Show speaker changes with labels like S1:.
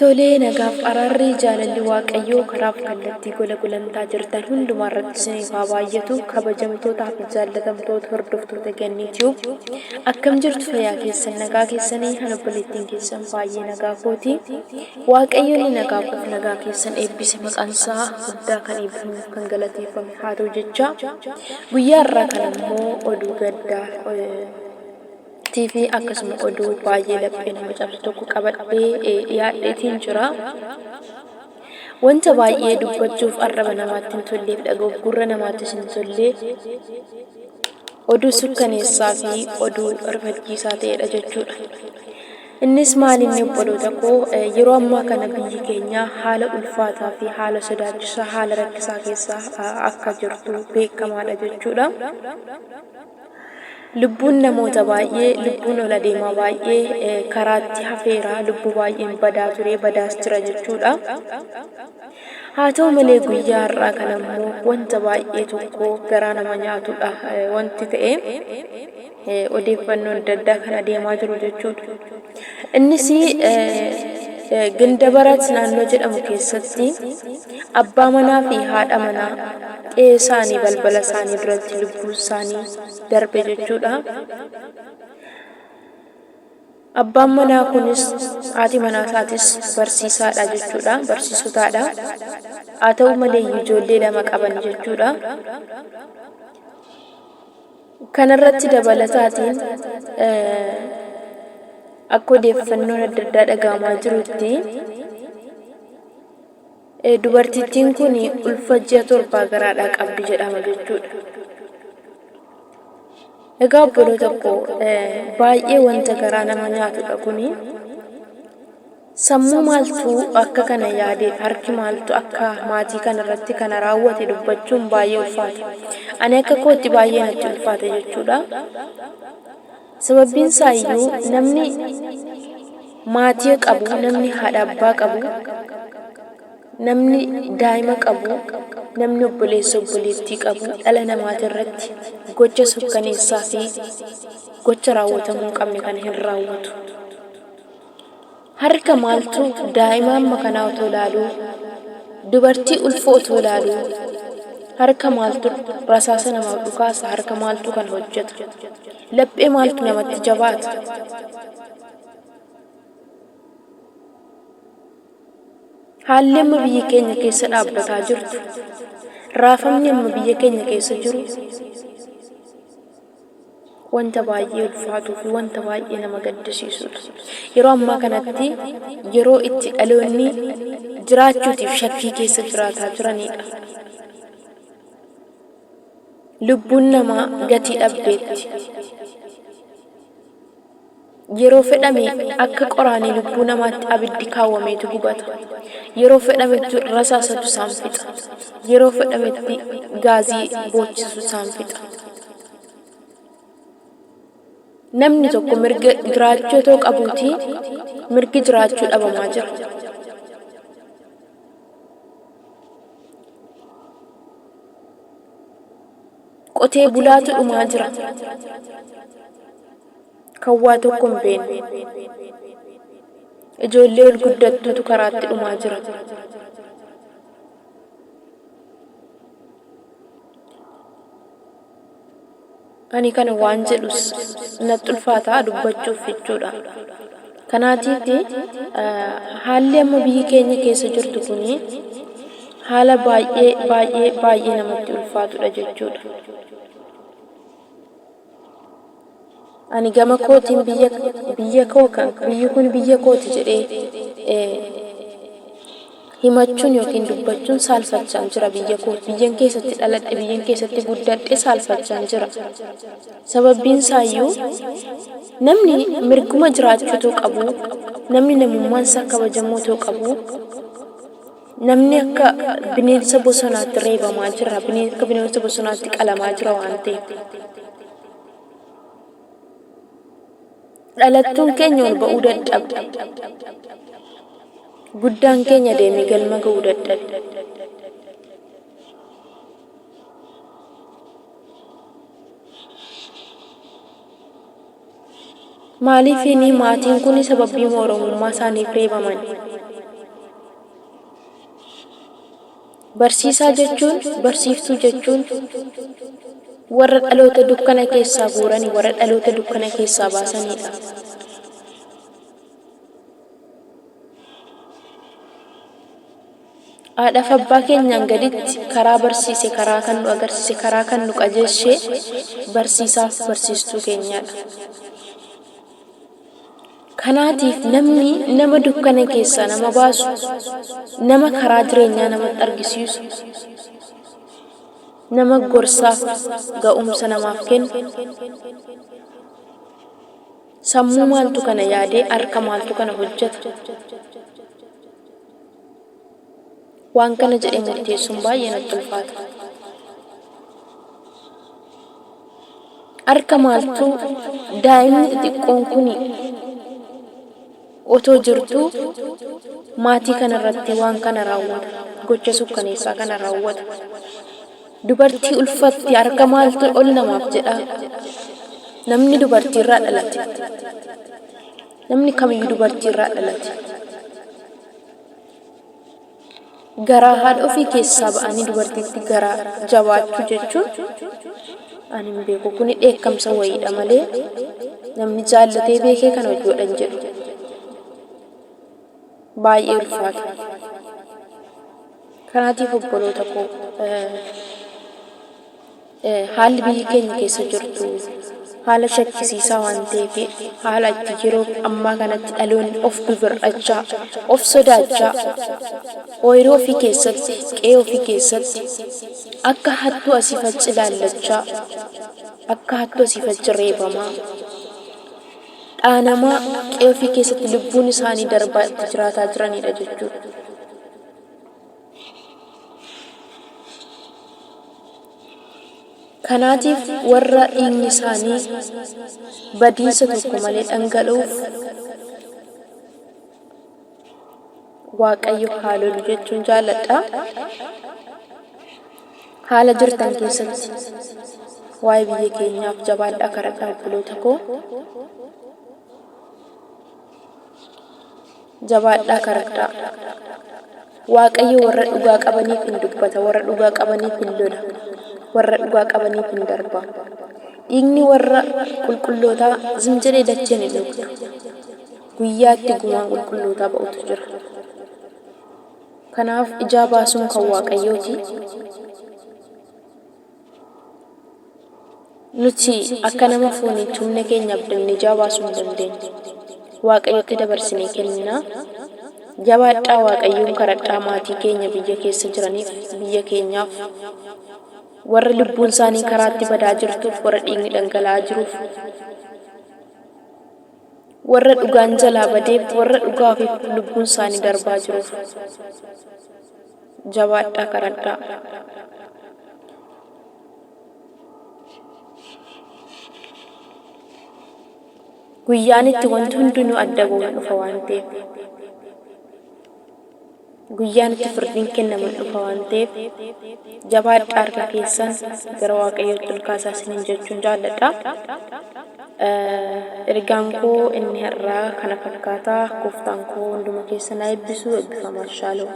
S1: Tolee nagaaf araarri jaalalli waaqayyoo karaaf kallattii gola gulantaa jirtan hundumaarratti isiniif haa baay'atu. Kabajamtootaa fi jaallatamtoota hordoftoota Ganniitiif akkam jirtu fayyaa keessan nagaa keessanii kan obboleettiin keessan baay'ee nagaa kooti. Waaqayyoon nagaa koof nagaa keessan eebbise maqaan isaa guddaa kan eebbifamuuf kan galateeffame haa ta'u jecha guyyaa irraa kan immoo oduu gaddaa TV akkasuma oduu baay'ee laphee nama cabsu tokko qabadhee dhiyaadheetiin jira. Wanta baay'ee dubbachuuf arraba namaatti hin tolleef dhaga'uuf gurra namaattis hin tolle oduu sukkaneessaa fi oduu rifachiisaa ta'edha jechuudha. Innis maal inni obboloota koo yeroo ammaa kana biyyi keenya haala ulfaataa fi haala sodaachisaa haala rakkisaa keessa akka jirtu beekamaadha jechuudha. Lubbuun namoota baay'ee lubbuun ol adeemaa baay'ee karaatti hafeera lubbuu baay'een badaa ture badaas jira jechuudha. Haa ta'u malee guyyaa har'aa kana immoo wanta baay'ee tokko garaa nama nyaatudha wanti ta'e odeeffannoo adda addaa kan adeemaa jiru jechuudha. Innis Gindabarat naannoo jedhamu keessatti abbaa manaa fi haadha manaa qe'ee isaanii balbala isaanii duratti lubbuu isaanii darbe jechuudha. Abbaan manaa kunis haati manaa isaatis barsiisaadha jechuudha, barsiisotaadha. Haa ta'u malee ijoollee lama qaban jechuudha. Kanarratti dabalataatiin akka odeeffannoon adda addaa dhagahamaa jirutti dubartittiin kun ulfa ji'a 7 garaadhaa qabdi jedhama jechuudha. Egaa obboloota koo baay'ee wanta garaa nama nyaatudha kuni. Sammuu maaltu akka kana yaadee harki maaltu akka maatii kanarratti kana raawwate dubbachuun baay'ee ulfaata. Ani akka kootti baay'ee natti ulfaata jechuudha. Sababbiin isaa iyyuu namni maatii qabu, namni haadha abbaa qabu, namni daa'ima qabu, namni obboleessa obboleettii qabu dhala namaati irratti gocha sukkaneessaa fi gocha raawwatamuu hin qabne kana hin raawwatu. Harka maaltu daa'ima amma kanaa otoo ilaaluu, dubartii ulfa otoo ilaaluu, harka maaltu rasaasa namaaf dhukaasa, harka maaltu kan hojjeta, laphee maaltu namatti jabaata. Haalli amma biyya keenya keessa dhaabbataa jirtu, raafamni amma biyya keenya keessa jiru wanta baay'ee ulfaatuu fi wanta baay'ee nama gaddisiisudha. Yeroo ammaa kanatti yeroo itti dhaloonni jiraachuutiif shakkii keessa jiraataa jiranidha. Lubbuun namaa gatii dhabdeetti. Yeroo fedhame akka qoraanii lubbuu namaatti abiddi kaawwameetu gubata. Yeroo fedhametti rasaasatu isaan fixa. Yeroo fedhametti gaazii boochisu isaan fixa. Namni tokko mirga jiraachuu otoo qabuuti mirgi jiraachuu dhabamaa jira. Qotee bulaatu dhumaa jira. Kan waa tokko hin beekne. Ijoollee ol guddattuutu karaatti dhumaa jira. Ani kana waan jedhus natti ulfaataa dubbachuuf jechuudha. Kanaatiif haalli amma biyyi keenya keessa jirtu kuni haala baay'ee namatti ulfaatudha jechuudha. Ani gama kootiin biyyi kun biyya kooti jedhee himachuun yookiin dubbachuun saalfachaan jira biyya kooti. Biyyan keessatti dhaladhe, biyyan keessatti guddadhe saalfachaan jira. Sababbiin isaayyuu namni mirguma jiraachuu otoo qabu, namni namummaan isaa kabajamuu otoo qabu, namni akka bineensa bosonaatti reebamaa jira, akka bineensa bosonaatti qalamaa jira waan ta'eef. Dhalattuun keenya ol ba'uu dadhabde. Guddaan keenya deemee galma ga'uu dadhabde. Maaliif maatiin kun sababii oromummaa isaaniif reebaman? Barsiisaa jechuun, barsiiftuu jechuun warra dhaloota dukkana keessaa guuranii, warra dhaloota dukkana keessaa baasanidha. Haadhaaf abbaa keenyaan gaditti karaa barsiise, karaa kan nu agarsiise, karaa kan nu qajeelche barsiisaaf barsiistuu keenyadha. Kanaatiif namni nama dukkana keessaa nama baasu, nama karaa jireenyaa namatti argisiisu, nama gorsaaf ga'umsa namaaf kennu, sammuu maaltu kana yaadee harka maaltu kana hojjeta, waan kana jedhee murteessuun baay'ee natti ulfaata. Harka maaltu daa'imni xixiqqoon kuni otoo jirtuu maatii kanarratti waan kana raawwata, gocha sukkaneessaa kana raawwata. Dubartii ulfatti harka maaltu ol namaaf jedha. Namni dubartiirraa dhalate, namni kamiyyuu dubartiirraa dhalate. Garaa haadha ofii keessaa ba'anii dubartiitti garaa jabaachuu jechuun ani hin beeku. Kuni dheekkamsa wayiidha malee namni jaallatee beekee kana hojjedhan jedhu. Baay'ee ulfaata. Kanaatiif obboloota koo haalli biyyi keenya keessa jirtu haala shakkisiisaa waan ta'eef, haala itti yeroo ammaa kanatti dhaloonni of bibir'achaa, of sodaachaa, ooyiruu ofii keessatti, qe'ee ofii keessatti akka hattuu asii fachi ilaallachaa, akka hattuu asii fachi reebamaa, dhaanamaa qe'ee ofii keessatti lubbuun isaanii darbaa itti jiraataa jiranidha jechuudha. Kanaatiif warra dhiigni isaanii badiinsa tokko malee dhangala'uuf Waaqayyo haa lolu jechuun jaalladha. Haala jirtan keessatti waa'ee biyya keenyaaf jabaadhaa kadhadhaa obboloota koo. Jabaadhaa kadhadhaa. Waaqayyo warra dhugaa qabaniif hin dubbata, warra dhugaa qabaniif hin lola, warra dhugaa qabaniif hin darba. Dhiigni warra qulqullootaa zimjiree dacheen hin dhugdu. Guyyaatti gumaan qulqullootaa ba'utu jira. Kanaaf ijaa baasuun kan Waaqayyooti. Nuti akka nama fooniitti humna keenya abdannee ijaa baasuu hin dandeenye. Waaqayyotti dabarsinee kennina. Jabaadhaa Waaqayyoon kadhadhaa maatii keenya biyya keessa jiraniif, biyya keenyaaf, warra lubbuun isaanii karaatti badaa jirtuuf, warra dhiigni dhangala'aa jiruuf, warra dhugaan jalaa badeef, warra dhugaafiif lubbuun isaanii darbaa jiruuf jabaadhaa kadhadhaa. Guyyaan itti wanti hundinuu adda ba'uun dhufa waan ta'eef, guyyaan itti firdiin kennamuun dhufa waan ta'eef, jabaadhaa harka keessan gara Waaqayyootti ol kaasaa isiniin jechuun jaalladha. Ergaan koo inni har'aa kana fakkaataa. Gooftaan koo hunduma keessan haa eebbisu. Eebbifamaa. Shaalom.